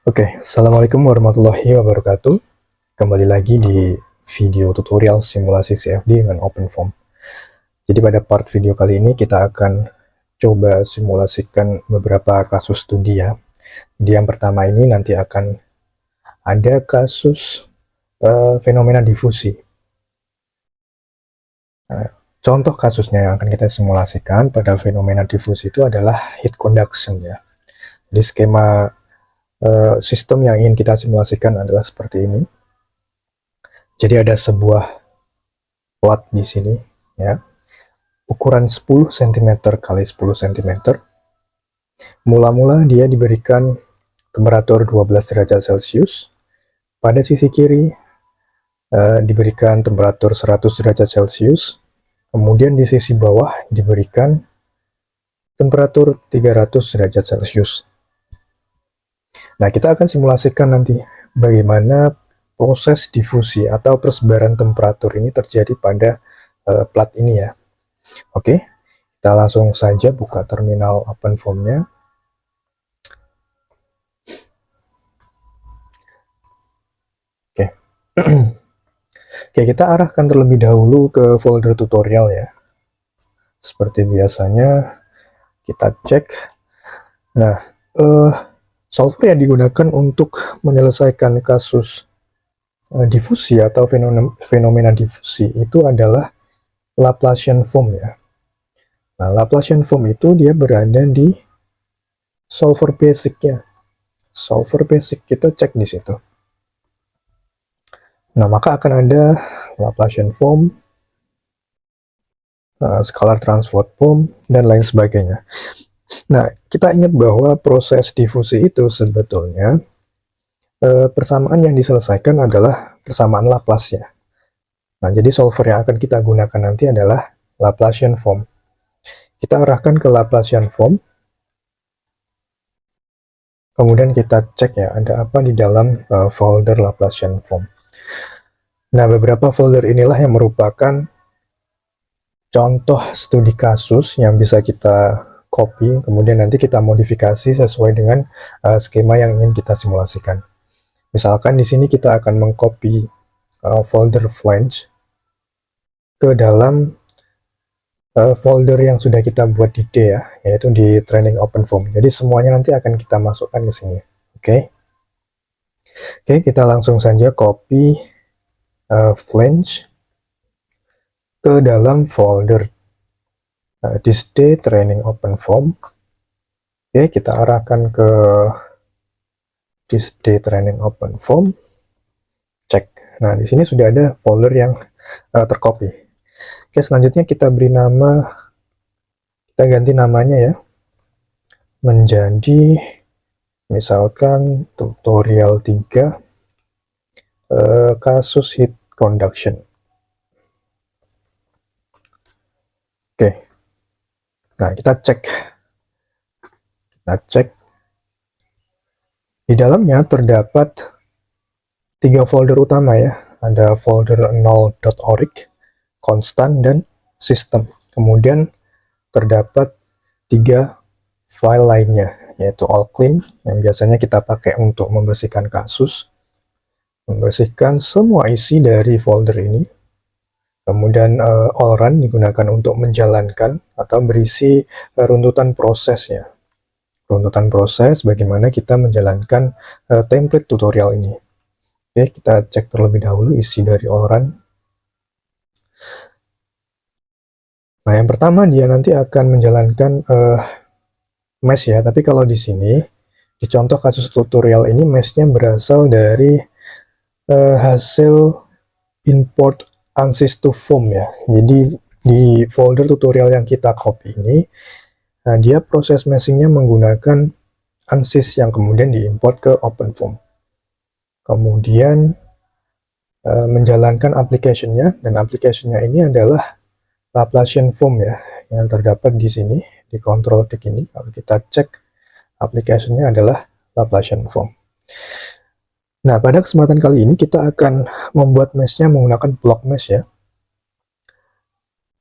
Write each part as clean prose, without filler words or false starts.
Oke, Assalamualaikum warahmatullahi wabarakatuh. Kembali lagi di video tutorial simulasi CFD dengan OpenFOAM. Jadi pada part video kali ini kita akan coba simulasikan beberapa kasus studi ya. Jadi yang pertama ini nanti akan ada kasus fenomena difusi. Contoh kasusnya yang akan kita simulasikan pada fenomena difusi itu adalah heat conduction ya. Jadi skema sistem yang ingin kita simulasikan adalah seperti ini. Jadi ada sebuah plat di sini ya, ukuran 10 cm kali 10 cm. Mula-mula dia diberikan temperatur 12 derajat Celcius. Pada sisi kiri diberikan temperatur 100 derajat Celcius. Kemudian di sisi bawah diberikan temperatur 300 derajat Celcius. Nah, kita akan simulasikan nanti bagaimana proses difusi atau persebaran temperatur ini terjadi pada plat ini ya. Oke, kita langsung saja buka terminal OpenFOAM-nya. Oke. Oke, kita arahkan terlebih dahulu ke folder tutorial ya. Seperti biasanya, kita cek. Nah, software yang digunakan untuk menyelesaikan kasus difusi atau fenomena difusi itu adalah Laplacian form ya. Nah, Laplacian form itu dia berada di solver basic-nya. Solver basic kita cek di situ. Nah, maka akan ada Laplacian form, scalar transform form, dan lain sebagainya. Nah, kita ingat bahwa proses difusi itu sebetulnya persamaan yang diselesaikan adalah persamaan Laplace ya. Nah, jadi solver yang akan kita gunakan nanti adalah Laplacian form. Kita arahkan ke Laplacian form. Kemudian kita cek ya, ada apa di dalam folder Laplacian form. Nah, beberapa folder inilah yang merupakan contoh studi kasus yang bisa kita copy, kemudian nanti kita modifikasi sesuai dengan skema yang ingin kita simulasikan. Misalkan di sini kita akan mengcopy folder flange ke dalam folder yang sudah kita buat di D ya, yaitu di training OpenFOAM. Jadi semuanya nanti akan kita masukkan ke sini. Oke, kita langsung saja copy flange ke dalam folder this D training OpenFOAM. Oke, kita arahkan ke this D training OpenFOAM. Cek. Nah, di sini sudah ada folder yang tercopy. Oke, selanjutnya kita beri nama, kita ganti namanya ya, menjadi misalkan tutorial 3 kasus heat conduction. Oke, nah kita cek di dalamnya terdapat 3 folder utama ya, ada folder 0.org, konstan, dan sistem. Kemudian terdapat 3 file lainnya, yaitu all clean yang biasanya kita pakai untuk membersihkan kasus, membersihkan semua isi dari folder ini. Kemudian all run digunakan untuk menjalankan atau berisi runtutan proses ya, runtutan proses bagaimana kita menjalankan template tutorial ini. Oke, kita cek terlebih dahulu isi dari all run. Nah, yang pertama dia nanti akan menjalankan mesh ya, tapi kalau di sini di contoh kasus tutorial ini meshnya berasal dari hasil import ANSYS to foam ya. Jadi di folder tutorial yang kita copy ini, nah dia proses meshingnya menggunakan ANSYS yang kemudian diimport ke OpenFOAM. Kemudian menjalankan application-nya, dan application-nya ini adalah Laplacian form ya, yang terdapat di sini di control tick ini. Kalau kita cek application-nya adalah Laplacian form. Nah, pada kesempatan kali ini kita akan membuat mesh-nya menggunakan block mesh ya.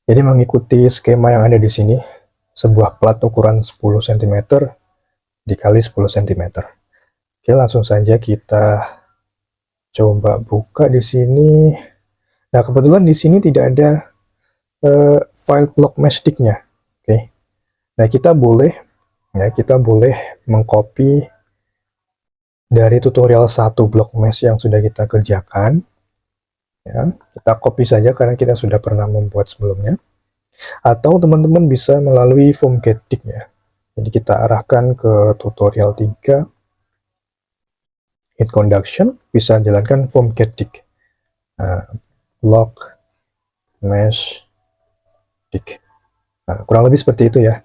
Jadi mengikuti skema yang ada di sini, sebuah plat ukuran 10 cm dikali 10 cm. Oke, langsung saja kita coba buka di sini. Nah, kebetulan di sini tidak ada file block meshdict-nya. Oke. Nah, kita boleh mengcopy dari tutorial 1 block mesh yang sudah kita kerjakan. Ya, kita copy saja karena kita sudah pernah membuat sebelumnya. Atau teman-teman bisa melalui formgetdict ya. Jadi kita arahkan ke tutorial 3 heat conduction, bisa jalankan formgetdict. Nah, block mesh dict. Nah, kurang lebih seperti itu ya.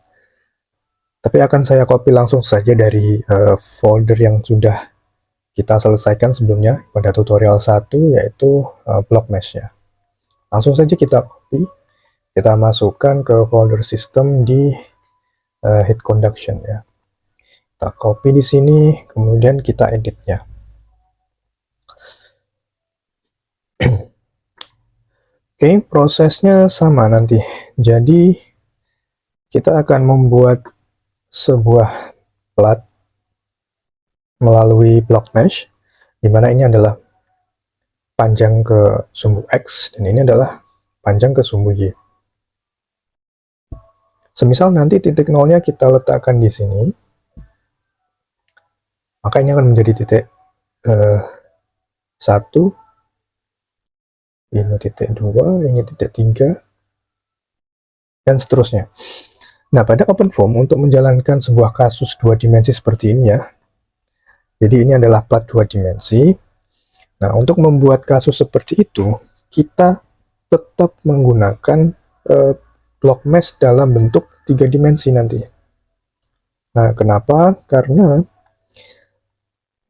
Tapi akan saya copy langsung saja dari folder yang sudah kita selesaikan sebelumnya pada tutorial 1, yaitu block mesh ya. Langsung saja kita copy, kita masukkan ke folder system di heat conduction ya. Kita copy di sini, kemudian kita editnya. Oke, prosesnya sama nanti. Jadi kita akan membuat sebuah plat melalui block mesh, di mana ini adalah panjang ke sumbu X dan ini adalah panjang ke sumbu Y. Semisal nanti titik nolnya kita letakkan di sini, maka ini akan menjadi titik 1, ini titik 2, ini titik 3, dan seterusnya. Nah, pada OpenFOAM untuk menjalankan sebuah kasus 2 dimensi seperti ini ya, jadi ini adalah plat 2 dimensi. Nah, untuk membuat kasus seperti itu, kita tetap menggunakan block mesh dalam bentuk 3 dimensi nanti. Nah, kenapa? Karena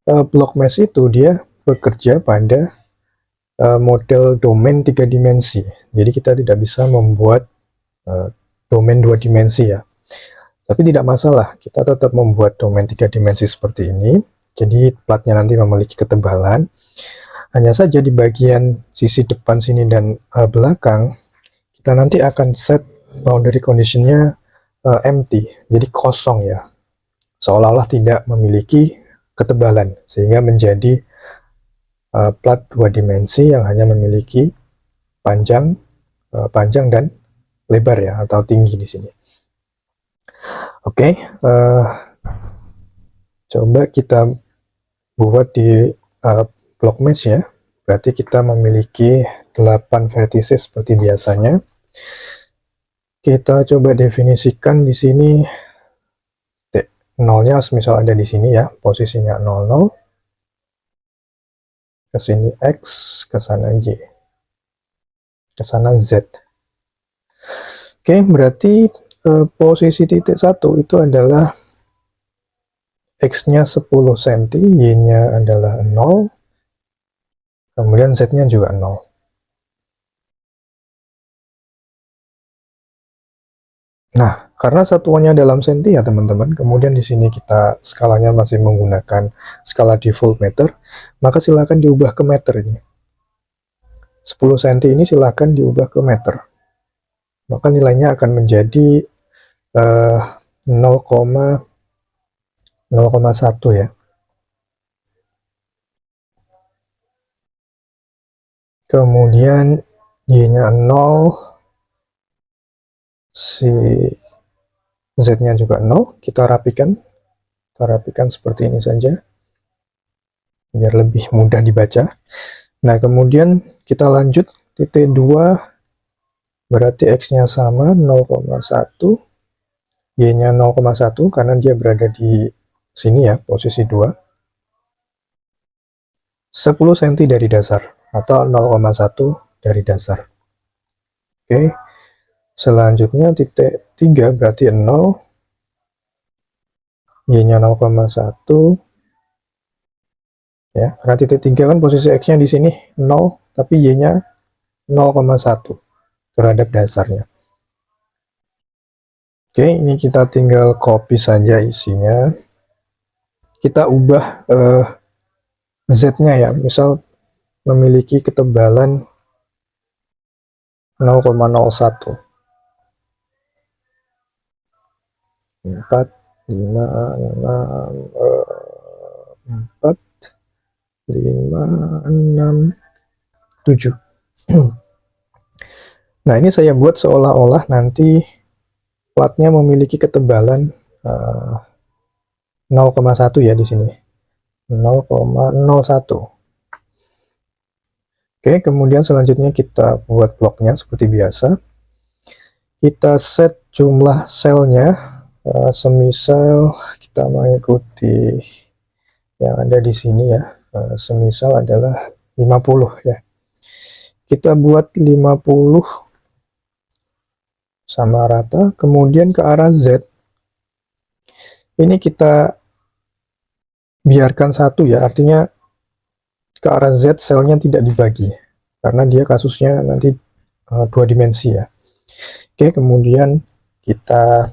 block mesh itu dia bekerja pada model domain 3 dimensi. Jadi kita tidak bisa membuat domain 2 dimensi ya. Tapi tidak masalah, kita tetap membuat domain 3 dimensi seperti ini. Jadi platnya nanti memiliki ketebalan. Hanya saja di bagian sisi depan sini dan belakang, kita nanti akan set boundary condition-nya empty, jadi kosong ya. Seolah-olah tidak memiliki ketebalan, sehingga menjadi plat 2 dimensi yang hanya memiliki panjang dan lebar ya, atau tinggi di sini. Oke, coba kita buat di block mesh ya. Berarti kita memiliki 8 vertices seperti biasanya. Kita coba definisikan di sini nolnya, misal ada di sini ya, posisinya 00. Ke sini X, ke sana Y, ke sana Z. Oke, berarti posisi titik 1 itu adalah X-nya 10 cm, Y-nya adalah 0, kemudian Z-nya juga 0. Nah, karena satuannya dalam senti ya teman-teman, kemudian di sini kita skalanya masih menggunakan skala default meter, maka silakan diubah ke meter ini. 10 cm ini silakan diubah ke meter. Maka nilainya akan menjadi 0,1 ya. Kemudian Y-nya 0, si Z-nya juga 0, kita rapikan seperti ini saja, biar lebih mudah dibaca. Nah, kemudian kita lanjut, titik 2, berarti X-nya sama, 0,1, Y-nya 0,1, karena dia berada di sini ya, posisi 2. 10 cm dari dasar, atau 0,1 dari dasar. Oke, selanjutnya titik 3 berarti 0, Y-nya 0,1 ya, karena titik 3 kan posisi X-nya di sini 0, tapi Y-nya 0,1 terhadap dasarnya. Oke, ini kita tinggal copy saja isinya. Kita ubah Z-nya ya, misal memiliki ketebalan 0,01. 4, 5, 6, 4, 5, 6, 7. Nah, ini saya buat seolah-olah nanti platnya memiliki ketebalan 0,1 ya di sini. 0,01. Oke, kemudian selanjutnya kita buat bloknya seperti biasa. Kita set jumlah selnya, semisal kita mengikuti yang ada di sini ya, semisal adalah 50 ya. Kita buat 50 sama rata, kemudian ke arah Z, ini kita biarkan 1 ya, artinya ke arah Z selnya tidak dibagi, karena dia kasusnya nanti 2 dimensi ya. Oke, kemudian kita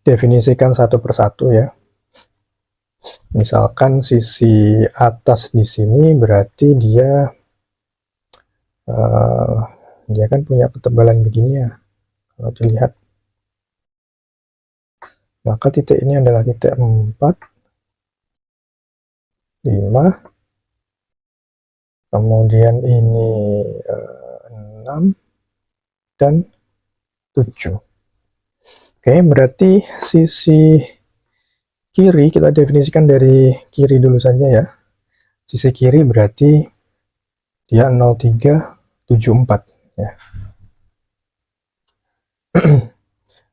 definisikan satu persatu ya. Misalkan sisi atas di sini berarti dia kan punya ketebalan begini ya. Kalau dilihat, maka titik ini adalah titik 4, 5, kemudian ini 6 dan 7. Oke, berarti sisi kiri kita definisikan dari kiri dulu saja ya. Sisi kiri berarti dia 0374 ya.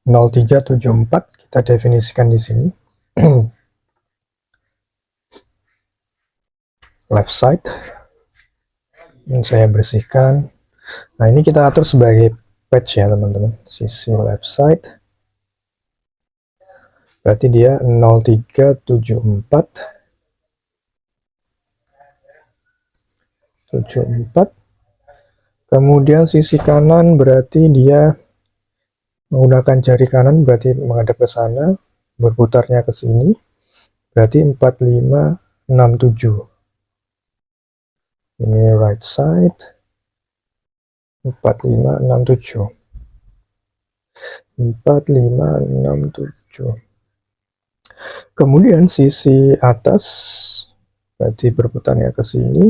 0374 kita definisikan di sini. Left side. Ini saya bersihkan. Nah, ini kita atur sebagai patch ya teman-teman. Sisi left side berarti dia 0374. Kemudian sisi kanan berarti dia menggunakan jari kanan, berarti menghadap ke sana, berputarnya ke sini, berarti 4567. Ini right side 4567. 4567. Kemudian sisi atas berarti berputarnya ke sini.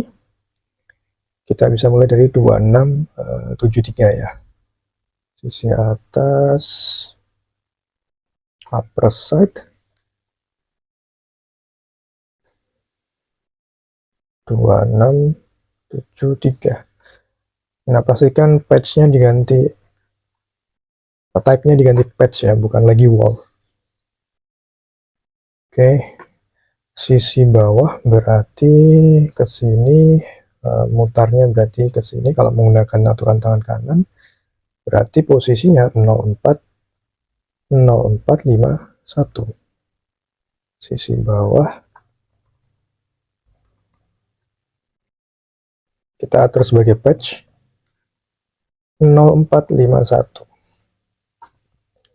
Kita bisa mulai dari 2673 ya. Sisi atas upper side 2673. Nah, pastikan patch-nya diganti, type-nya diganti patch ya, bukan lagi wall. Oke, sisi bawah berarti ke sini, mutarnya berarti ke sini. Kalau menggunakan aturan tangan kanan, berarti posisinya 0451. Sisi bawah kita atur sebagai patch 0451.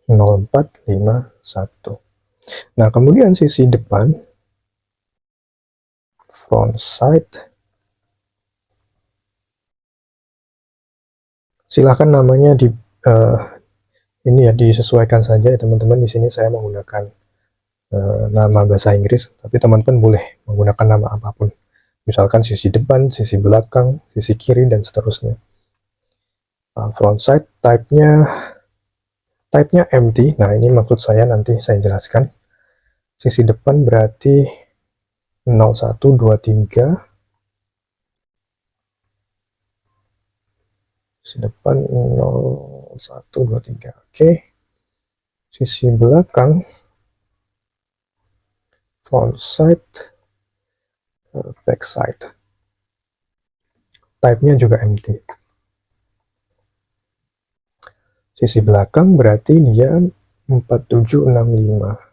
0451. Nah, kemudian sisi depan front side, silahkan namanya di ini ya disesuaikan saja ya teman-teman. Di sini saya menggunakan nama bahasa Inggris, tapi teman-teman boleh menggunakan nama apapun. Misalkan sisi depan, sisi belakang, sisi kiri dan seterusnya. Front side type-nya empty. Nah, ini maksud saya, nanti saya jelaskan. Sisi depan berarti 0123. Sisi depan 0123. Oke. Sisi belakang front side, back side. Type-nya juga empty. Sisi belakang berarti dia 4765.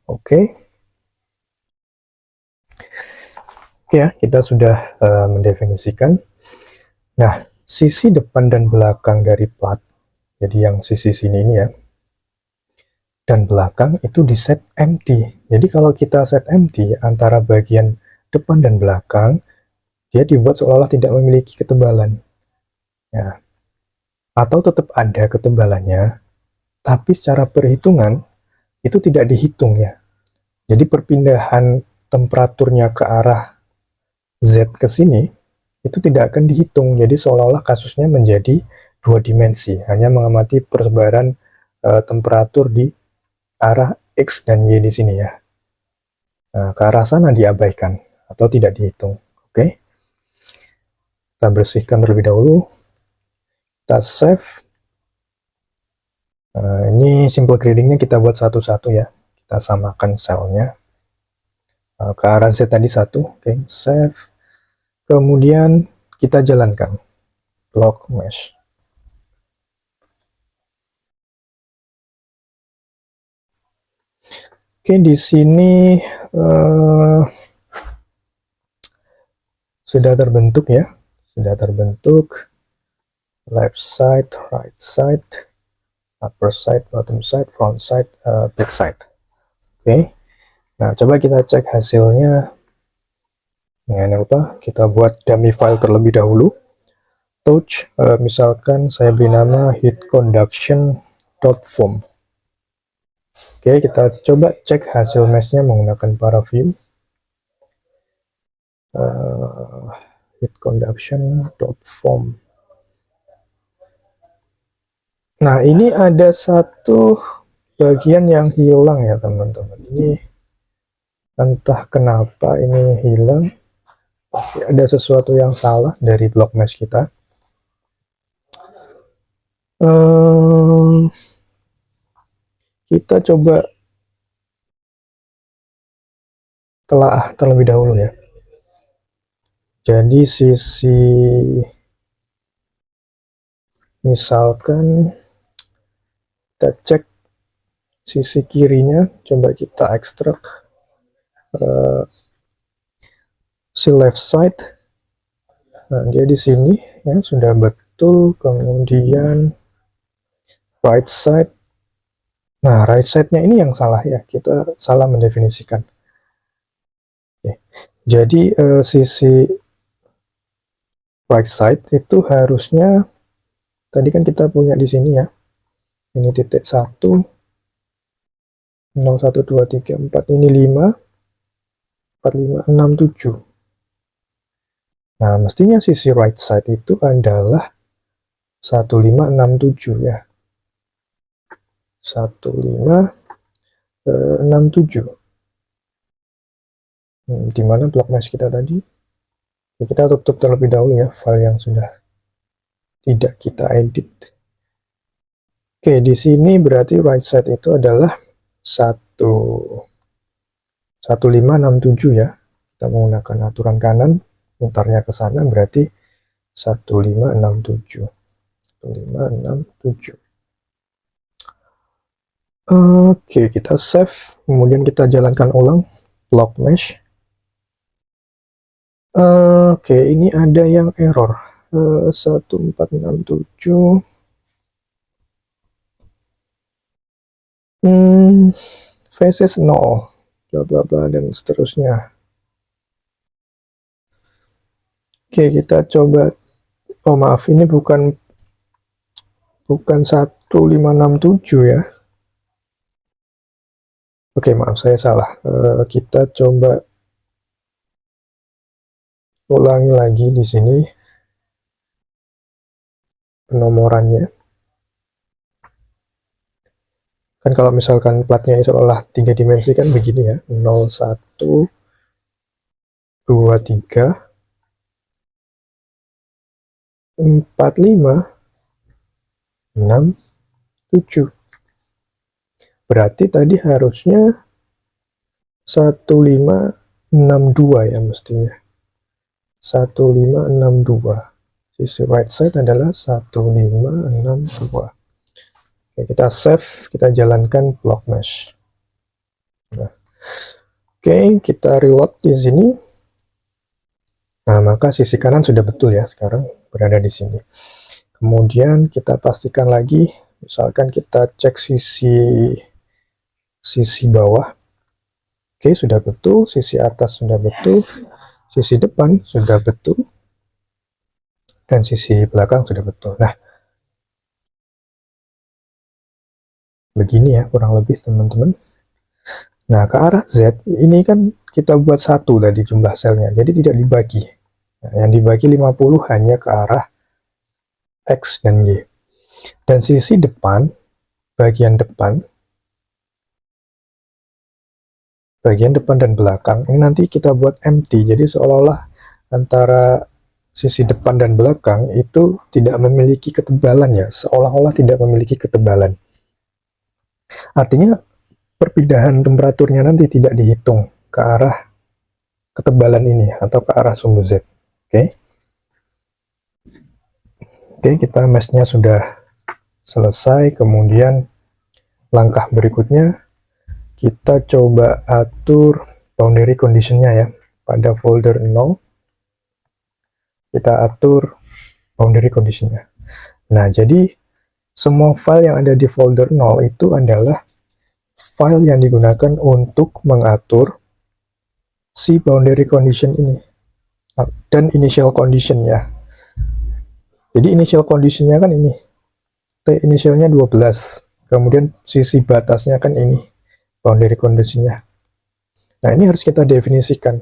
Oke. Ya, kita sudah mendefinisikan. Nah, sisi depan dan belakang dari plat, jadi yang sisi sini ini ya, dan belakang itu di set empty. Jadi kalau kita set empty antara bagian depan dan belakang, dia dibuat seolah-olah tidak memiliki ketebalan ya, atau tetap ada ketebalannya, tapi secara perhitungan itu tidak dihitung ya. Jadi perpindahan temperaturnya ke arah Z ke sini itu tidak akan dihitung. Jadi seolah-olah kasusnya menjadi dua dimensi, hanya mengamati persebaran temperatur di arah X dan Y di sini ya. Nah, ke arah sana diabaikan atau tidak dihitung. Oke. Kita bersihkan terlebih dahulu. Kita save. Ini simple gradingnya kita buat satu-satu ya. Kita samakan selnya. Ke arah Z tadi 1. Oke, save. Kemudian kita jalankan block mesh. Oke, di sini sudah terbentuk ya. Sudah terbentuk left side, right side, upper side, bottom side, front side, back side. Oke. Nah, coba kita cek hasilnya. Jangan lupa kita buat dummy file terlebih dahulu. Touch, misalkan saya beri nama heat conduction.foam. Oke, kita coba cek hasil meshnya menggunakan ParaView. Heat conduction.foam. Nah, ini ada satu bagian yang hilang ya teman-teman. Ini entah kenapa ini hilang. Ada sesuatu yang salah dari block mesh kita. Kita coba telah terlebih dahulu ya. Jadi sisi misalkan kita cek sisi kirinya, coba kita ekstrak si left side. Nah, dia di sini ya sudah betul. Kemudian right side. Nah, right side-nya ini yang salah ya. Kita salah mendefinisikan. Oke. Jadi sisi right side itu harusnya tadi kan kita punya di sini ya. Ini titik 1 0 1 2 3 4 ini 5 4 5 6 7. Nah, mestinya sisi right side itu adalah 1567 ya. 1567. Di mana block mesh kita tadi? Oke, kita tutup terlebih dahulu ya file yang sudah tidak kita edit. Oke, di sini berarti right side itu adalah 1567 ya. Kita menggunakan aturan kanan, mutarnya ke sana berarti 1567. 1567. Oke, kita save, kemudian kita jalankan ulang block mesh. Oke, ini ada yang error. 1467. Faces 0, bla bla bla dan seterusnya. Oke, kita coba. Oh maaf, ini bukan 1567 ya. Oke, maaf saya salah. Kita coba ulangi lagi di sini penomorannya. Kan kalau misalkan platnya ini seolah 3 dimensi kan begini ya. 0 1 2 3 4 5 6 7. Berarti tadi harusnya 1562 ya mestinya. 1562. Sisi right side adalah 1562. Oke, kita save, kita jalankan block mesh. Nah, oke, kita reload di sini. Nah, maka sisi kanan sudah betul ya sekarang berada di sini. Kemudian kita pastikan lagi, misalkan kita cek sisi bawah. Oke, sudah betul, sisi atas sudah betul, sisi depan sudah betul, dan sisi belakang sudah betul. Nah, Begini ya kurang lebih teman-teman. Nah, ke arah Z ini kan kita buat satu tadi jumlah selnya, jadi tidak dibagi. Nah, yang dibagi 50 hanya ke arah X dan Y. Dan sisi depan, bagian depan dan belakang, ini nanti kita buat empty, jadi seolah-olah antara sisi depan dan belakang itu tidak memiliki ketebalan ya, seolah-olah tidak memiliki ketebalan. Artinya perpindahan temperaturnya nanti tidak dihitung ke arah ketebalan ini atau ke arah sumbu Z. Oke, kita meshnya sudah selesai. Kemudian langkah berikutnya kita coba atur boundary conditionnya ya. Pada folder 0 kita atur boundary conditionnya. Nah, jadi semua file yang ada di folder 0 itu adalah file yang digunakan untuk mengatur si boundary condition ini dan initial condition ya. Jadi initial conditionnya kan ini, T initialnya 12, kemudian sisi batasnya kan ini, boundary conditionnya. Nah, ini harus kita definisikan.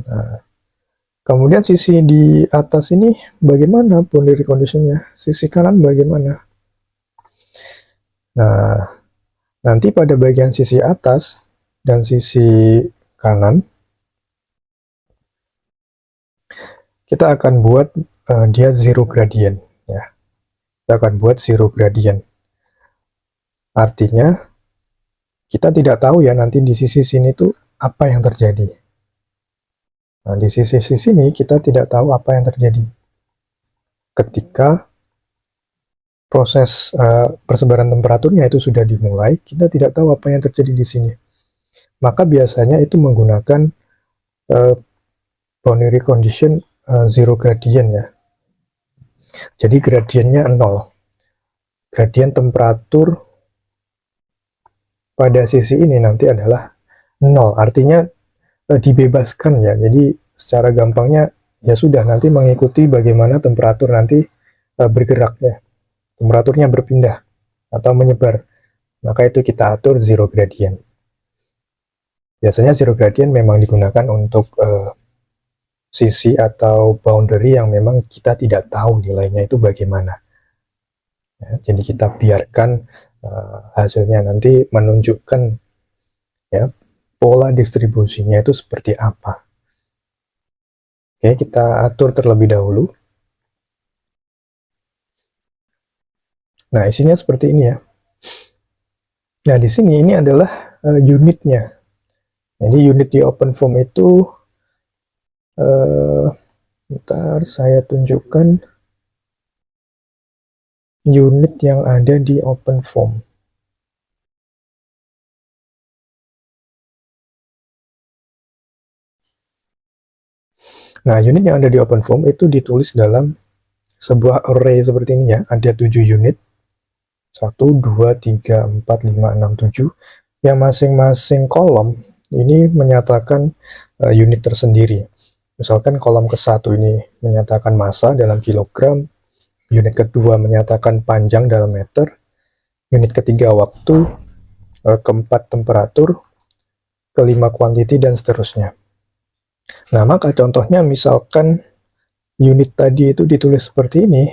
Nah, kemudian sisi di atas ini bagaimana boundary conditionnya, sisi kanan bagaimana. Nah, nanti pada bagian sisi atas dan sisi kanan kita akan buat dia zero gradient ya. Kita akan buat zero gradient. Artinya kita tidak tahu ya nanti di sisi sini tuh apa yang terjadi. Nah, di sisi sini kita tidak tahu apa yang terjadi ketika proses persebaran temperaturnya itu sudah dimulai. Kita tidak tahu apa yang terjadi di sini. Maka biasanya itu menggunakan boundary condition zero gradient ya. Jadi gradiennya 0. Gradien temperatur pada sisi ini nanti adalah 0. Artinya dibebaskan ya. Jadi secara gampangnya ya sudah nanti mengikuti bagaimana temperatur nanti bergerak ya. Temperaturnya berpindah atau menyebar. Maka itu kita atur zero gradient. Biasanya zero gradient memang digunakan untuk sisi atau boundary yang memang kita tidak tahu nilainya itu bagaimana. Ya, jadi kita biarkan hasilnya nanti menunjukkan ya pola distribusinya itu seperti apa. Oke, kita atur terlebih dahulu. Nah, isinya seperti ini ya. Nah, di sini ini adalah unitnya. Jadi unit di OpenFOAM itu bentar saya tunjukkan unit yang ada di OpenFOAM. Nah, unit yang ada di OpenFOAM itu ditulis dalam sebuah array seperti ini ya. Ada 7 unit. 1, 2, 3, 4, 5, 6, 7. Yang masing-masing kolom ini menyatakan unit tersendiri. Misalkan kolom ke-1 ini menyatakan massa dalam kilogram, unit kedua menyatakan panjang dalam meter, unit ketiga waktu, keempat temperatur, kelima quantity, dan seterusnya. Nah, maka contohnya misalkan unit tadi itu ditulis seperti ini,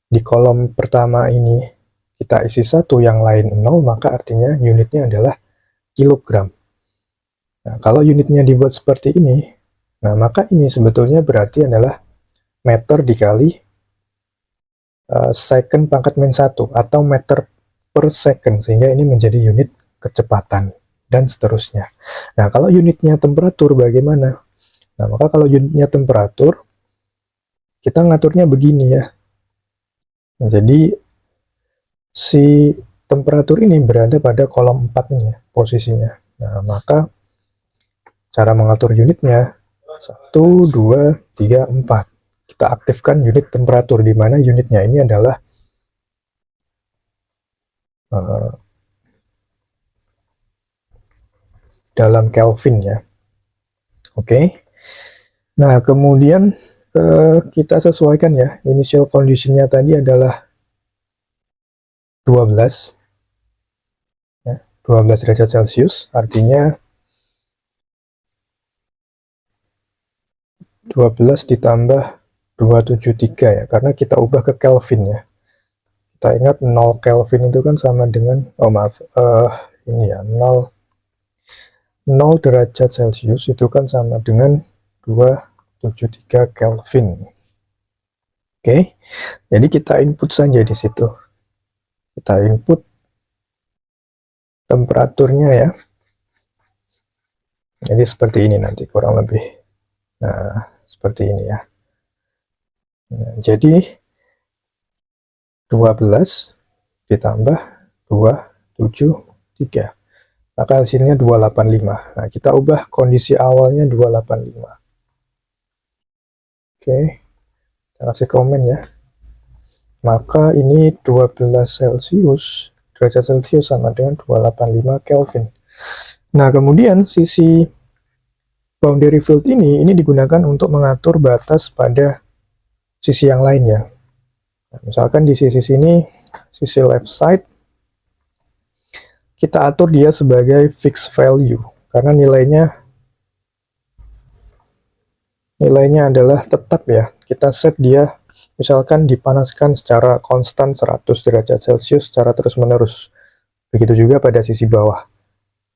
di kolom pertama ini kita isi 1, yang lain 0, maka artinya unitnya adalah kilogram. Nah, kalau unitnya dibuat seperti ini, nah maka ini sebetulnya berarti adalah meter dikali second pangkat min 1 atau meter per second, sehingga ini menjadi unit kecepatan dan seterusnya. Nah, kalau unitnya temperatur bagaimana? Nah, maka kalau unitnya temperatur kita ngaturnya begini ya. Nah, jadi si temperatur ini berada pada kolom 4 ini ya, posisinya. Nah, maka cara mengatur unitnya 1, 2, 3, 4. Kita aktifkan unit temperatur, di mana unitnya ini adalah dalam Kelvin ya. Oke. Nah, kemudian kita sesuaikan ya, initial conditionnya tadi adalah 12, ya, 12 derajat Celcius, artinya 12 ditambah 273 ya, karena kita ubah ke Kelvin ya. Kita ingat 0 Kelvin itu kan sama dengan, oh maaf, ini ya, 0 derajat Celcius itu kan sama dengan 273 Kelvin. Oke, jadi kita input saja di situ. Kita input temperaturnya ya. Jadi seperti ini nanti kurang lebih. Nah, seperti ini ya. Nah, jadi 12 ditambah 273. Maka hasilnya 285. Nah, kita ubah kondisi awalnya 285. Oke, kita kasih komen ya. Maka ini 12 Celcius, derajat Celcius sama dengan 285 Kelvin. Nah, kemudian sisi boundary field ini digunakan untuk mengatur batas pada sisi yang lainnya. Nah, misalkan di sisi sini, sisi left side, kita atur dia sebagai fixed value, karena nilainya adalah tetap ya. Kita set dia, misalkan dipanaskan secara konstan 100 derajat Celcius secara terus-menerus. Begitu juga pada sisi bawah.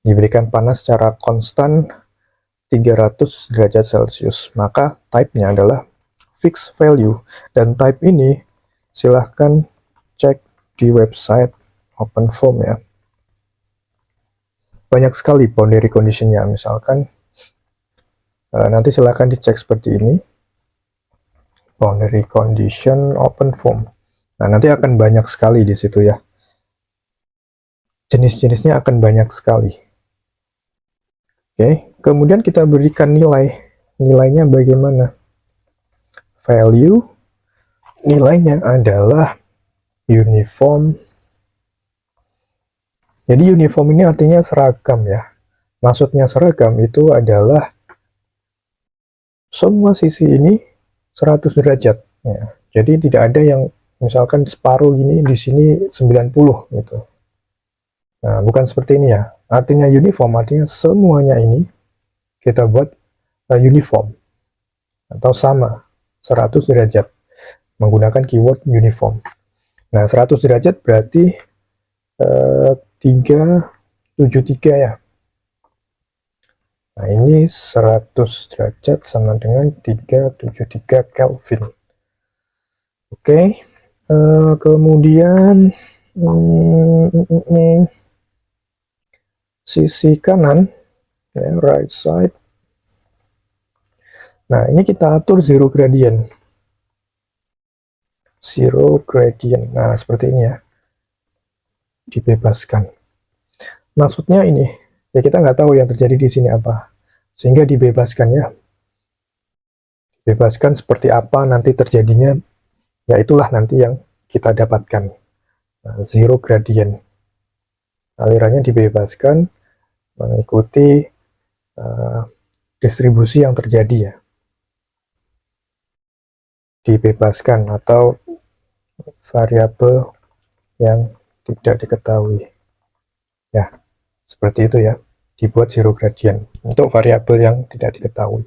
Diberikan panas secara konstan 300 derajat Celcius. Maka type-nya adalah fixed value. Dan type ini silahkan cek di website OpenFOAM ya. Banyak sekali boundary condition-nya. Misalkan nanti silahkan dicek seperti ini. Boundary condition OpenFOAM. Nah, nanti akan banyak sekali di situ ya. Jenis-jenisnya akan banyak sekali. Oke, kemudian kita berikan nilai. Nilainya bagaimana? Value, nilainya adalah uniform. Jadi uniform ini artinya seragam ya. Maksudnya seragam itu adalah semua sisi ini 100 derajat. Ya. Jadi tidak ada yang misalkan separuh gini, di sini 90 gitu. Nah, bukan seperti ini ya. Artinya uniform, artinya semuanya ini kita buat uniform atau sama 100 derajat menggunakan keyword uniform. Nah, 100 derajat berarti 373 ya. Nah, ini 100 derajat sama dengan 373 Kelvin. Oke, kemudian sisi kanan, ya, right side. Nah, ini kita atur zero gradient. Zero gradient. Nah, seperti ini ya. Dibebaskan. Maksudnya ini, ya kita nggak tahu yang terjadi di sini apa. Sehingga dibebaskan ya. Bebaskan seperti apa nanti terjadinya, ya itulah nanti yang kita dapatkan. Nah, zero gradient. Alirannya dibebaskan mengikuti distribusi yang terjadi ya. Dibebaskan atau variabel yang tidak diketahui. Ya, seperti itu ya. Dibuat zero gradient untuk variabel yang tidak diketahui.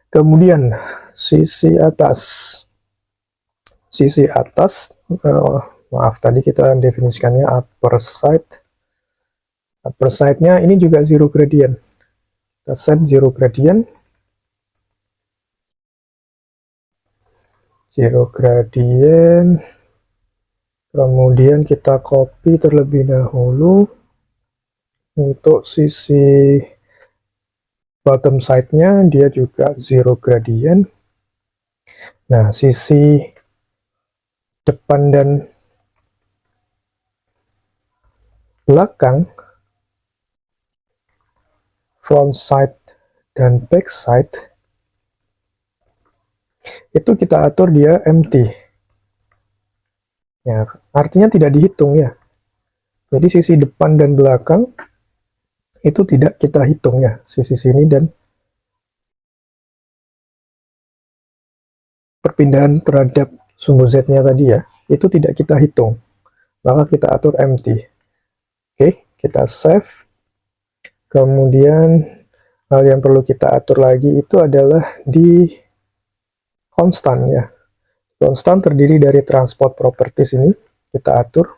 Kemudian sisi atas. Sisi atas, maaf tadi kita definisikannya upper side. Upper side-nya ini juga zero gradient. Kita set zero gradient. Zero gradient. Kemudian kita copy terlebih dahulu untuk sisi bottom side-nya dia juga zero gradient. Nah, sisi depan dan belakang, front side dan back side, itu kita atur dia empty. Ya, artinya tidak dihitung ya. Jadi sisi depan dan belakang itu tidak kita hitung ya, sisi sini dan perpindahan terhadap sumbu Z-nya tadi ya, itu tidak kita hitung. maka kita atur empty. Oke, kita save. Kemudian hal yang perlu kita atur lagi itu adalah di konstan ya. Konstan terdiri dari transport properties ini, kita atur.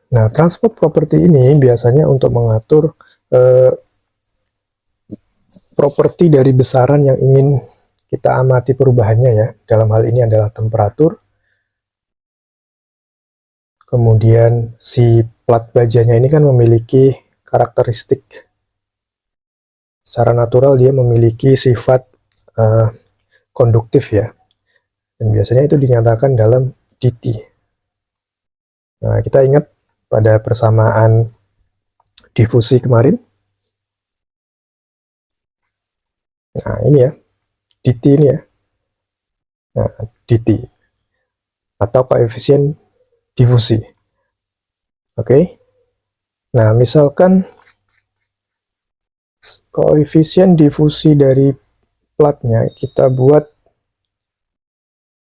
Nah, transport property ini biasanya untuk mengatur properti dari besaran yang ingin kita amati perubahannya ya. Dalam hal ini adalah temperatur. Kemudian si plat bajanya ini kan memiliki karakteristik. Secara natural dia memiliki sifat konduktif ya. Dan biasanya itu dinyatakan dalam DT. Nah, kita ingat pada persamaan difusi kemarin. Nah, ini ya, DT ini ya. Nah, DT atau koefisien difusi. Oke. Nah, misalkan koefisien difusi dari platnya kita buat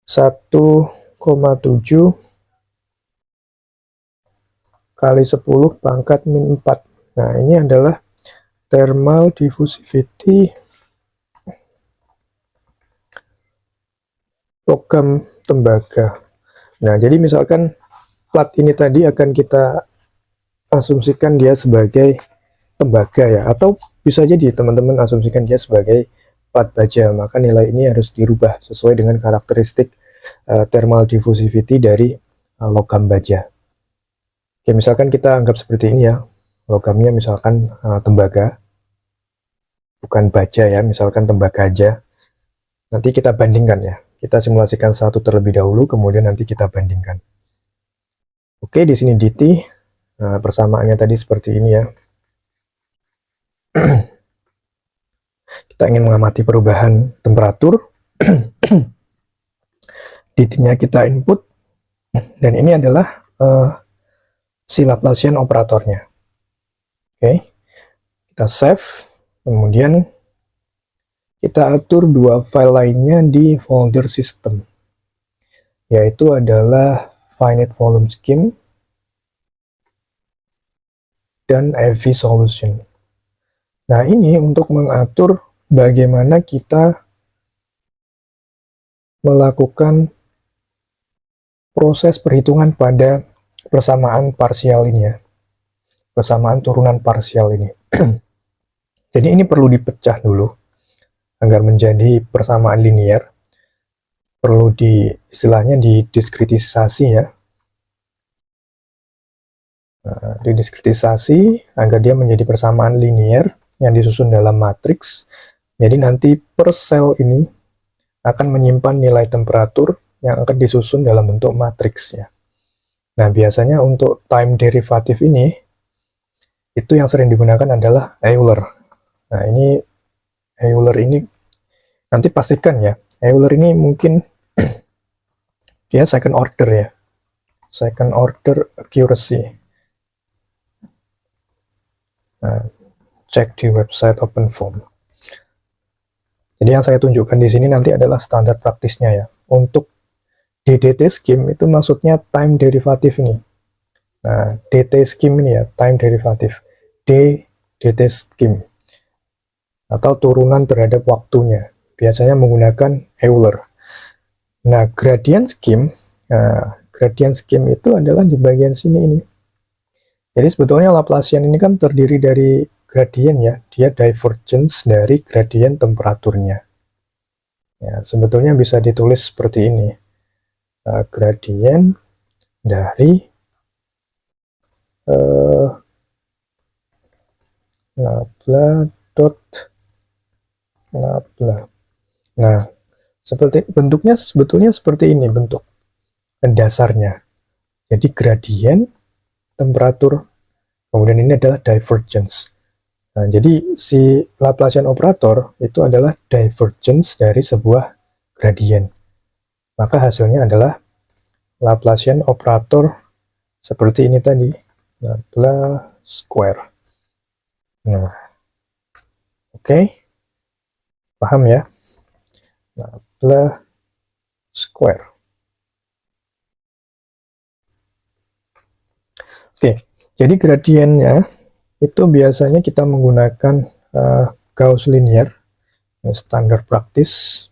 1,7 kali 10 pangkat min 4. Nah, ini adalah thermal diffusivity logam tembaga. Nah, jadi misalkan plat ini tadi akan kita asumsikan dia sebagai tembaga ya, atau bisa jadi teman-teman asumsikan dia sebagai plat baja, maka nilai ini harus dirubah sesuai dengan karakteristik thermal diffusivity dari logam baja. Oke, misalkan kita anggap seperti ini ya, logamnya misalkan tembaga, bukan baja ya, misalkan tembaga aja. Nanti kita bandingkan ya, kita simulasikan satu terlebih dahulu, kemudian nanti kita bandingkan. Oke, di sini DT, persamaannya tadi seperti ini ya. Kita ingin mengamati perubahan temperatur. DT-nya kita input, dan ini adalah si Laplacian operatornya. Oke, kita save, kemudian kita atur dua file lainnya di folder system, yaitu adalah finite volume scheme dan AV solution. Nah, ini untuk mengatur bagaimana kita melakukan proses perhitungan pada persamaan parsial ini ya, persamaan turunan parsial ini. Jadi ini perlu dipecah dulu agar menjadi persamaan linier. Perlu istilahnya didiskritisasi ya. Nah, didiskritisasi agar dia menjadi persamaan linier yang disusun dalam matriks. Jadi nanti per sel ini akan menyimpan nilai temperatur yang akan disusun dalam bentuk matriks ya. Nah, biasanya untuk time derivative ini, itu yang sering digunakan adalah Euler. Nah, Euler ini nanti pastikan ya, Euler ini mungkin dia second order ya, second order accuracy. Nah, cek di website OpenFOAM. Jadi yang saya tunjukkan di sini nanti adalah standar praktisnya ya. Untuk DDT scheme itu maksudnya time derivative ini. Nah, DT scheme ini ya, time derivative. DT scheme atau turunan terhadap waktunya. Biasanya menggunakan Euler. Nah, gradient scheme itu adalah di bagian sini ini. Jadi sebetulnya Laplacian ini kan terdiri dari gradient ya, dia divergence dari gradient temperaturnya. Ya, sebetulnya bisa ditulis seperti ini. Gradient dari nabla dot nabla. Nah, seperti bentuknya sebetulnya seperti ini bentuk dasarnya. Jadi gradient temperatur, kemudian ini adalah divergence. Nah, jadi si Laplacian operator itu adalah divergence dari sebuah gradient. Maka hasilnya adalah Laplacian operator seperti ini tadi, Nabla square. Nah, oke. Paham ya? Nabla square. Oke, jadi gradiennya itu biasanya kita menggunakan Gauss linear, standar praktis.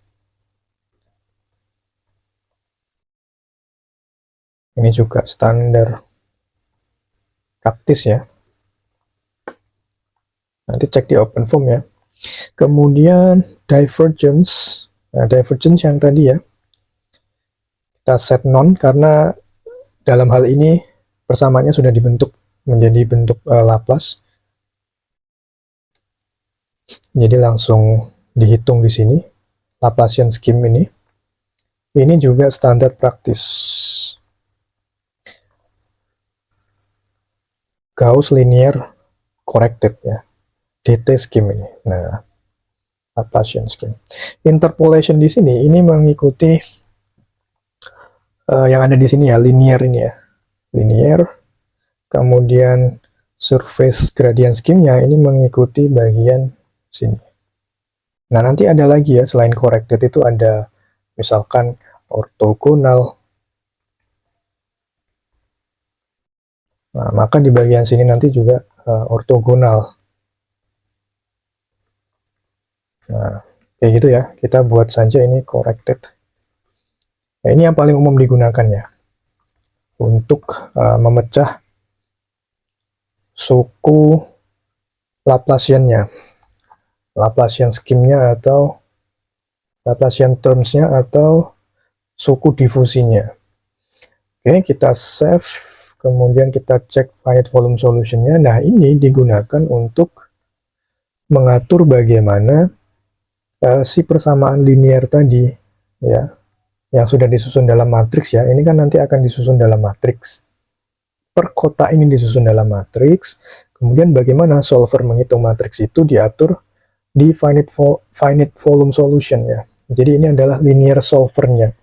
Ini juga standar praktis ya. Nanti cek di OpenFOAM ya. Kemudian divergence. Nah, divergence yang tadi ya, kita set non karena dalam hal ini persamaannya sudah dibentuk menjadi bentuk Laplace. Jadi langsung dihitung di sini Laplacian scheme ini. Ini juga standar praktis. Gauss linear corrected ya. DT scheme ini. Nah, Laplacian scheme. Interpolation di sini ini mengikuti yang ada di sini ya, linear ini ya. Linear. Kemudian surface gradient scheme-nya ini mengikuti bagian sini. Nah, nanti ada lagi ya, selain corrected itu ada misalkan orthogonal. Nah, maka di bagian sini nanti juga ortogonal. Nah, kayak gitu ya, kita buat saja ini corrected. Nah, ini yang paling umum digunakan ya, untuk memecah suku Laplacian-nya, Laplacian scheme-nya atau Laplacian terms-nya atau suku difusinya. Oke, kita save, kemudian kita cek finite volume solution-nya. Nah, ini digunakan untuk mengatur bagaimana si persamaan linear tadi ya, yang sudah disusun dalam matriks ya. Ini kan nanti akan disusun dalam matriks. Per kota ini disusun dalam matriks. Kemudian bagaimana solver menghitung matriks itu diatur di finite volume solution ya. Jadi ini adalah linear solvernya.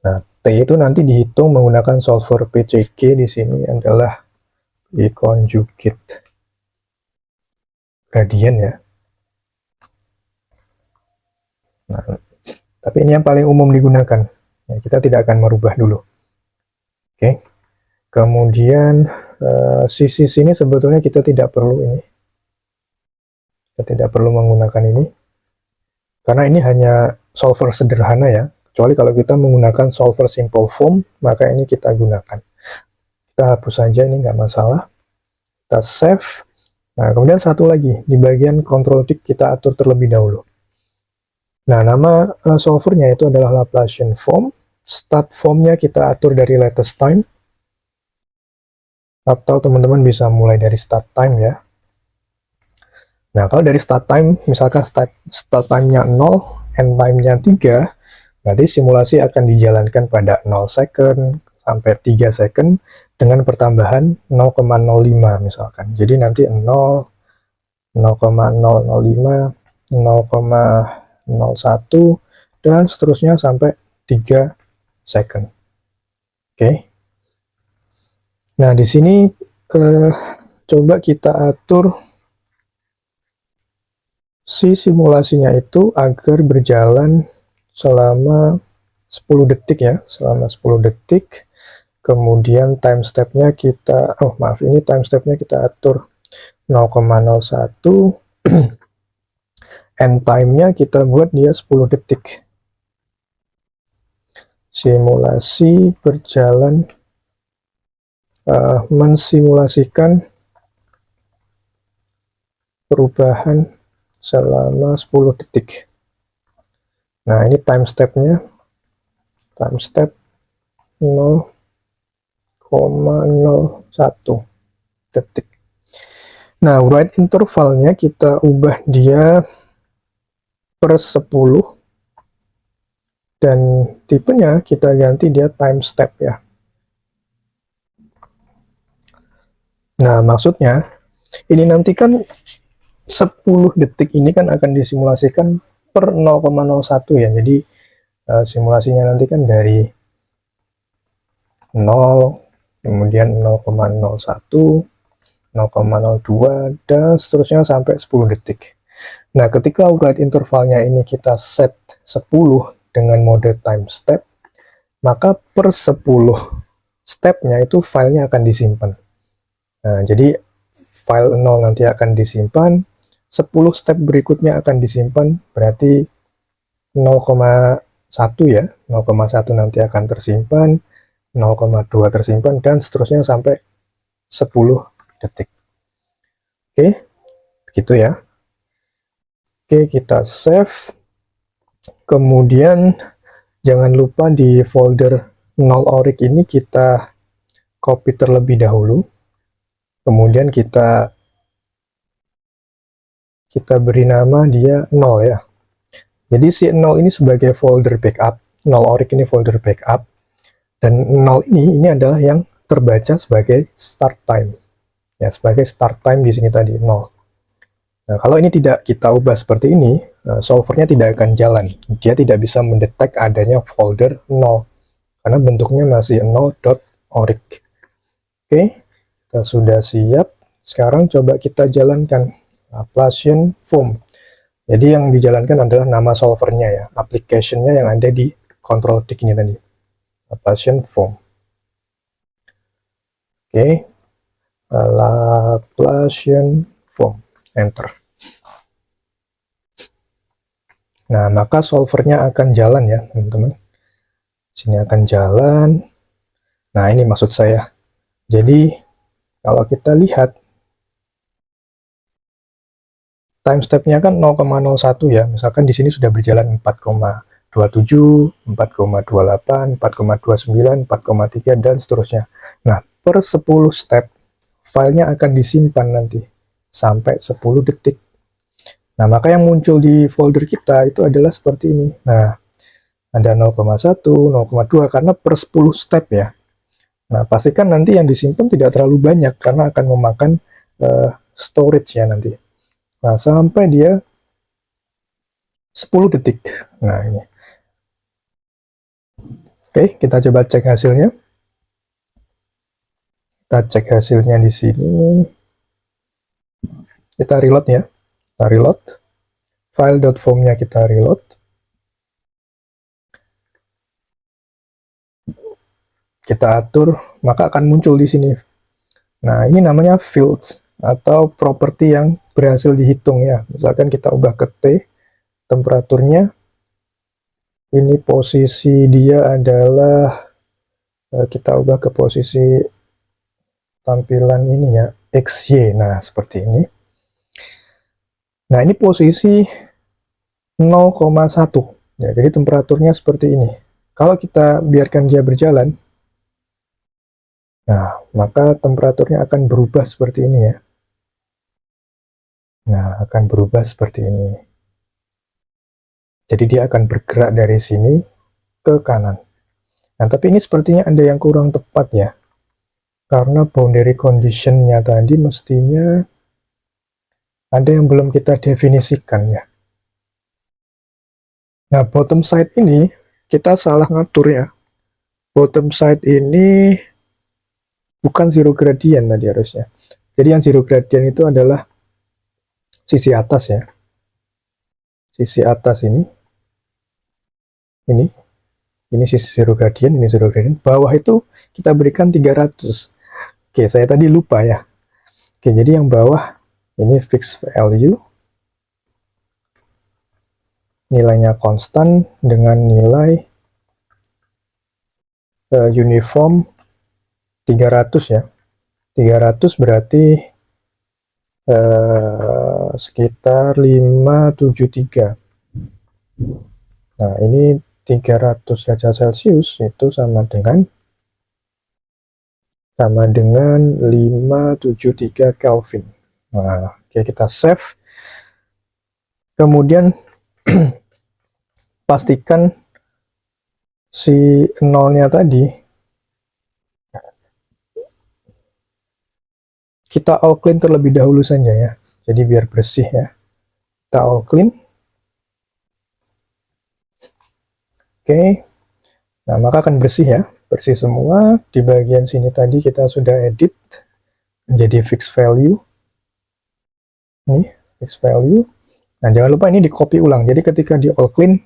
Nah, T itu nanti dihitung menggunakan solver PCG. Di sini adalah di conjugate gradient ya. Nah, tapi ini yang paling umum digunakan. Nah, kita tidak akan merubah dulu. Oke. Kemudian sisi sini sebetulnya kita tidak perlu ini. Kita tidak perlu menggunakan ini. Karena ini hanya solver sederhana ya. Kecuali kalau kita menggunakan solver simple form, maka ini kita gunakan. Kita hapus saja, ini nggak masalah. Kita save. Nah, kemudian satu lagi, di bagian control tick kita atur terlebih dahulu. Nah, nama solvernya itu adalah Laplacian form. Start formnya kita atur dari latest time. Atau teman-teman bisa mulai dari start time ya. Nah, kalau dari start time, misalkan start time-nya 0, end time-nya 3, berarti simulasi akan dijalankan pada 0 second sampai 3 second dengan pertambahan 0,05 misalkan. Jadi nanti 0, 0,005, 0,01, dan seterusnya sampai 3 second. Oke. Nah, di sini coba kita atur si simulasinya itu agar berjalan selama 10 detik ya, selama 10 detik. Kemudian time step-nya kita, ini time step-nya kita atur 0,01. End time-nya kita buat dia 10 detik. Simulasi berjalan mensimulasikan perubahan selama 10 detik. Nah, ini time step-nya. Time step 0,01 detik. Nah, write intervalnya kita ubah dia per 10. Dan tipenya kita ganti dia time step ya. Nah, maksudnya ini nanti kan 10 detik ini kan akan disimulasikan per 0,01 ya. Jadi simulasinya nanti kan dari 0, kemudian 0,01, 0,02, dan seterusnya sampai 10 detik. Nah, ketika write intervalnya ini kita set 10 dengan mode time step, maka per 10 stepnya itu filenya akan disimpan. Nah, jadi file 0 nanti akan disimpan, 10 step berikutnya akan disimpan, berarti 0,1 ya, 0,1 nanti akan tersimpan, 0,2 tersimpan, dan seterusnya sampai 10 detik. Oke, begitu ya. Oke, kita save. Kemudian jangan lupa di folder 0 orik ini kita copy terlebih dahulu. Kemudian kita beri nama dia 0 ya. Jadi si 0 ini sebagai folder backup, 0 orik ini folder backup, dan 0 ini adalah yang terbaca sebagai start time. Ya, sebagai start time di sini tadi 0. Nah, kalau ini tidak kita ubah seperti ini, solvernya tidak akan jalan. Dia tidak bisa mendetek adanya folder 0 karena bentuknya masih 0.orik. Oke, kita sudah siap. Sekarang coba kita jalankan Laplacian form. Jadi yang dijalankan adalah nama solvernya ya, application-nya yang ada di control tick ini tadi. Laplacian form. Oke, Laplacian form. Enter. Nah, maka solvernya akan jalan ya, teman-teman. Sini akan jalan. Nah, ini maksud saya. Jadi, kalau kita lihat, time step-nya kan 0,01 ya. Misalkan di sini sudah berjalan 4,27, 4,28, 4,29, 4,3, dan seterusnya. Nah, per 10 step, filenya akan disimpan nanti sampai 10 detik. Nah, maka yang muncul di folder kita itu adalah seperti ini. Nah, ada 0,1, 0,2 karena per 10 step ya. Nah, pastikan nanti yang disimpan tidak terlalu banyak karena akan memakan storage ya nanti. Nah, sampai dia 10 detik. Nah, ini. Oke, kita coba cek hasilnya. Kita cek hasilnya di sini. Kita reload ya. Kita reload. File.form-nya kita reload. Kita atur, maka akan muncul di sini. Nah, ini namanya fields atau properti yang berhasil dihitung ya. Misalkan kita ubah ke T, temperaturnya. Ini posisi dia adalah, kita ubah ke posisi tampilan ini ya, XY. Nah, seperti ini. Nah, ini posisi 0,1. Ya, jadi temperaturnya seperti ini. Kalau kita biarkan dia berjalan, nah, maka temperaturnya akan berubah seperti ini ya. Nah, akan berubah seperti ini. Jadi dia akan bergerak dari sini ke kanan. Nah, tapi ini sepertinya ada yang kurang tepat ya. Karena boundary condition-nya tadi mestinya ada yang belum kita definisikan ya. Nah, bottom side ini kita salah ngatur ya. Bottom side ini bukan zero gradient tadi harusnya. Jadi yang zero gradient itu adalah sisi atas ya. Sisi atas ini. Ini sisi zero gradient, ini zero gradient. Bawah itu kita berikan 300. Oke, saya tadi lupa ya. Oke, jadi yang bawah ini fixed value. Nilainya konstan dengan nilai uniform 300 ya. 300 berarti sekitar 573. Nah, ini 300 derajat Celcius itu sama dengan 573 Kelvin. Nah, oke, kita save. Kemudian pastikan si nolnya tadi kita all clean terlebih dahulu saja ya. Jadi biar bersih ya. Kita all clean. Oke. Nah, maka akan bersih ya. Bersih semua. Di bagian sini tadi kita sudah edit menjadi fixed value. Ini fixed value. Nah, jangan lupa ini di copy ulang. Jadi ketika di all clean,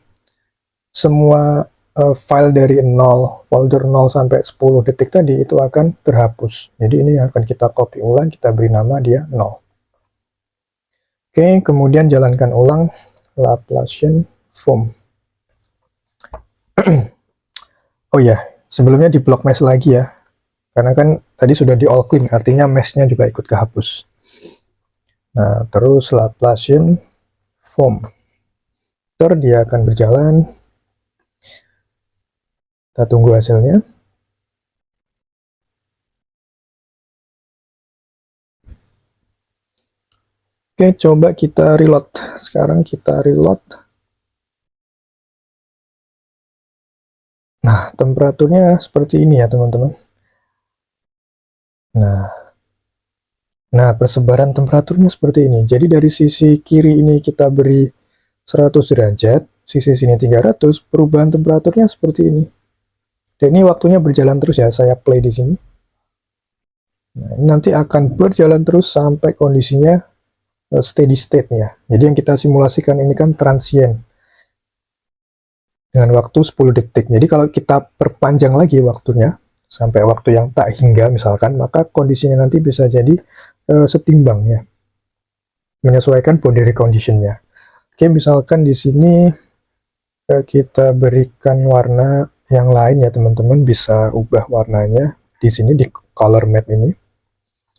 semua file dari 0, folder 0 sampai 10 detik tadi itu akan terhapus. Jadi ini akan kita copy ulang, kita beri nama dia 0. Oke, kemudian jalankan ulang Laplacian form. Oh ya, sebelumnya di block mesh lagi ya. Karena kan tadi sudah di all clean, artinya mesh-nya juga ikut kehapus. Nah, terus Laplacian form. Dia akan berjalan. Kita tunggu hasilnya. Oke, coba kita reload. Sekarang kita reload. Nah, temperaturnya seperti ini ya, teman-teman. Nah, persebaran temperaturnya seperti ini. Jadi dari sisi kiri ini kita beri 100 derajat, sisi sini 300, perubahan temperaturnya seperti ini. Dan ini waktunya berjalan terus ya, saya play di sini. Nah, ini nanti akan berjalan terus sampai kondisinya steady state-nya. Jadi yang kita simulasikan ini kan transient dengan waktu 10 detik. Jadi kalau kita perpanjang lagi waktunya sampai waktu yang tak hingga misalkan, maka kondisinya nanti bisa jadi setimbang ya, menyesuaikan boundary condition-nya. Oke, misalkan di sini kita berikan warna yang lain ya teman-teman, bisa ubah warnanya di sini di color map ini,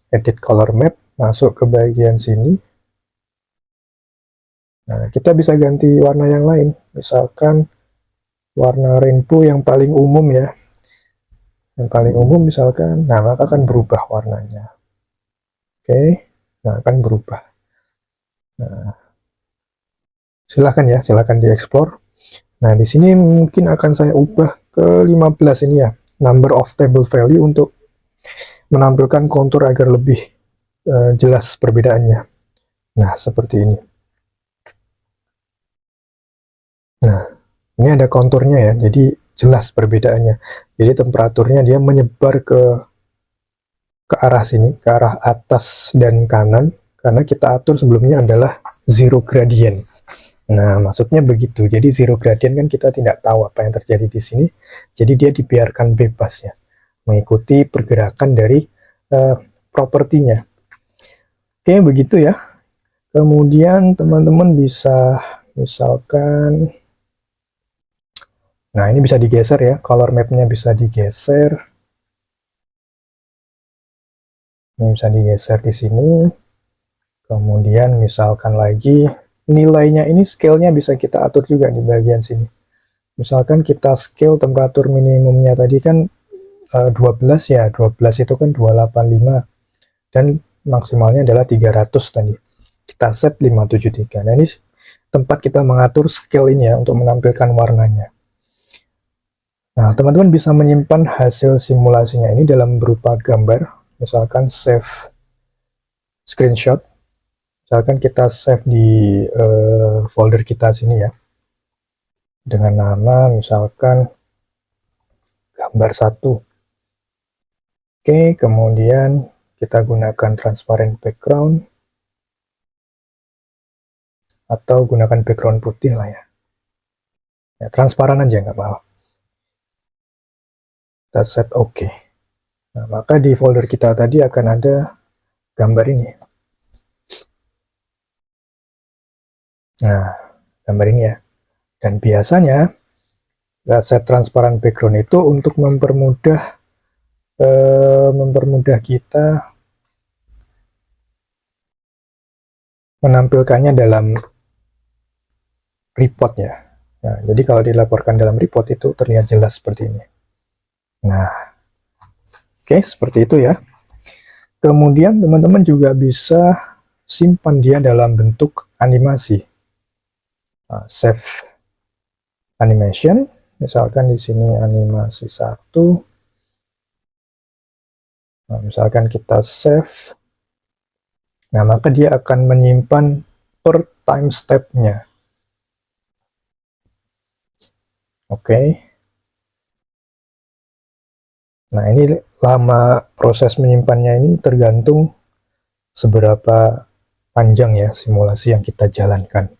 edit color map, masuk ke bagian sini. Nah, kita bisa ganti warna yang lain, misalkan warna rainbow yang paling umum ya, yang paling umum misalkan, nah maka akan berubah warnanya. Oke, nah akan berubah. Nah, silahkan ya, silahkan dieksplor. Nah, di sini mungkin akan saya ubah ke 15 ini ya, number of table value, untuk menampilkan kontur agar lebih jelas perbedaannya. Nah, seperti ini. Nah, ini ada konturnya ya, jadi jelas perbedaannya. Jadi temperaturnya dia menyebar ke arah sini, ke arah atas dan kanan, karena kita atur sebelumnya adalah zero gradient. Nah, maksudnya begitu. Jadi zero gradient kan kita tidak tahu apa yang terjadi di sini. Jadi dia dibiarkan bebas ya, mengikuti pergerakan dari propertinya. Oke, begitu ya. Kemudian teman-teman bisa misalkan, nah ini bisa digeser ya, color mapnya bisa digeser. Ini bisa digeser di sini. Kemudian misalkan lagi nilainya ini, scale-nya bisa kita atur juga di bagian sini. Misalkan kita scale temperatur minimumnya tadi kan 12 ya, 12 itu kan 285 dan maksimalnya adalah 300 tadi. Kita set 573. Nah, ini tempat kita mengatur scale ini ya untuk menampilkan warnanya. Nah, teman-teman bisa menyimpan hasil simulasinya ini dalam berupa gambar, misalkan save screenshot. Misalkan kita save di folder kita sini ya, dengan nama misalkan gambar 1. Oke, kemudian kita gunakan transparent background, atau gunakan background putih lah ya. Ya, transparan aja nggak apa-apa. Kita set OK. Nah, maka di folder kita tadi akan ada gambar ini. Nah, gambar ini ya. Dan biasanya set transparan background itu untuk mempermudah kita menampilkannya dalam report ya. Nah, jadi kalau dilaporkan dalam report itu terlihat jelas seperti ini. Nah, oke, seperti itu ya. Kemudian teman-teman juga bisa simpan dia dalam bentuk animasi. Nah, save animation, misalkan di sini animasi 1. Nah, misalkan kita save. Nah, maka dia akan menyimpan per time step-nya. Oke. Nah, ini lama proses menyimpannya ini tergantung seberapa panjang ya simulasi yang kita jalankan.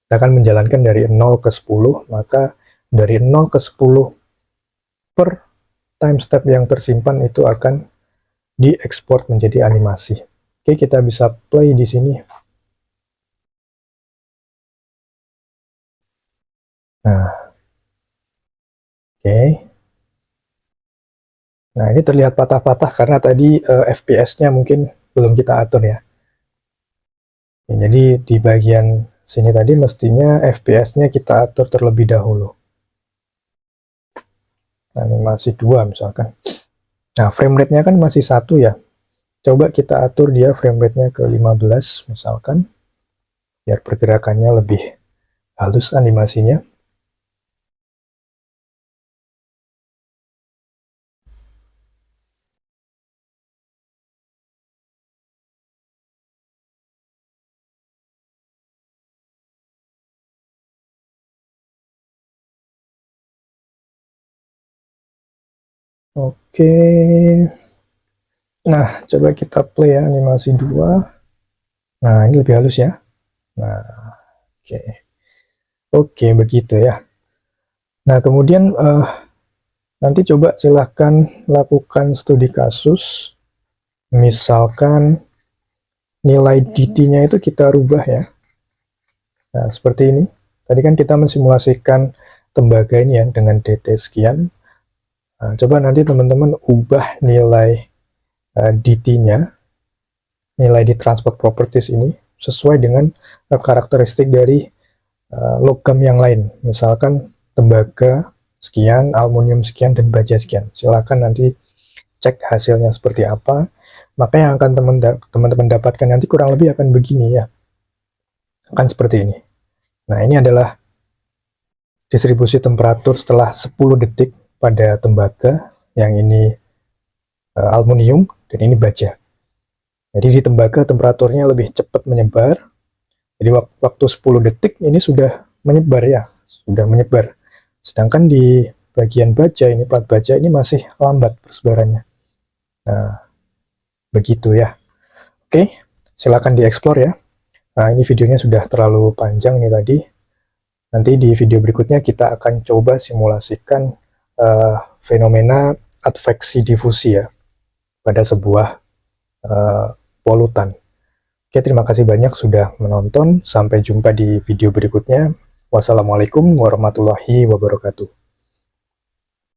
Kita akan menjalankan dari 0 ke 10, maka dari 0 ke 10 per time step yang tersimpan itu akan diekspor menjadi animasi. Oke, kita bisa play di sini. Nah, oke. Nah, ini terlihat patah-patah karena tadi FPS-nya mungkin belum kita atur ya. Ya, jadi di bagian sini tadi mestinya FPS-nya kita atur terlebih dahulu. Animasi 2 misalkan. Nah, frame rate-nya kan masih 1 ya. Coba kita atur dia frame rate-nya ke 15 misalkan. Biar pergerakannya lebih halus animasinya. Oke. Nah, coba kita play ya animasi 2. Nah, ini lebih halus ya. Nah, oke. Oke, begitu ya. Nah, kemudian nanti coba silahkan lakukan studi kasus. Misalkan nilai DT-nya itu kita rubah ya. Nah, seperti ini. Tadi kan kita mensimulasikan tembaga ini ya dengan DT sekian. Nah, coba nanti teman-teman ubah nilai DT-nya, nilai di transport properties ini, sesuai dengan karakteristik dari logam yang lain. Misalkan tembaga sekian, aluminium sekian, dan baja sekian. Silakan nanti cek hasilnya seperti apa. Maka yang akan teman-teman dapatkan nanti kurang lebih akan begini ya. Akan seperti ini. Nah, ini adalah distribusi temperatur setelah 10 detik pada tembaga. Yang ini aluminium, dan ini baja. Jadi di tembaga temperaturnya lebih cepat menyebar. Jadi waktu 10 detik ini sudah menyebar ya. Sudah menyebar. Sedangkan di bagian baja ini, plat baja ini masih lambat persebarannya. Nah, begitu ya. Oke, silakan dieksplor ya. Nah, ini videonya sudah terlalu panjang nih tadi. Nanti di video berikutnya kita akan coba simulasikan fenomena adveksi difusi ya pada sebuah polutan. Oke, terima kasih banyak sudah menonton. Sampai jumpa di video berikutnya. Wassalamualaikum warahmatullahi wabarakatuh.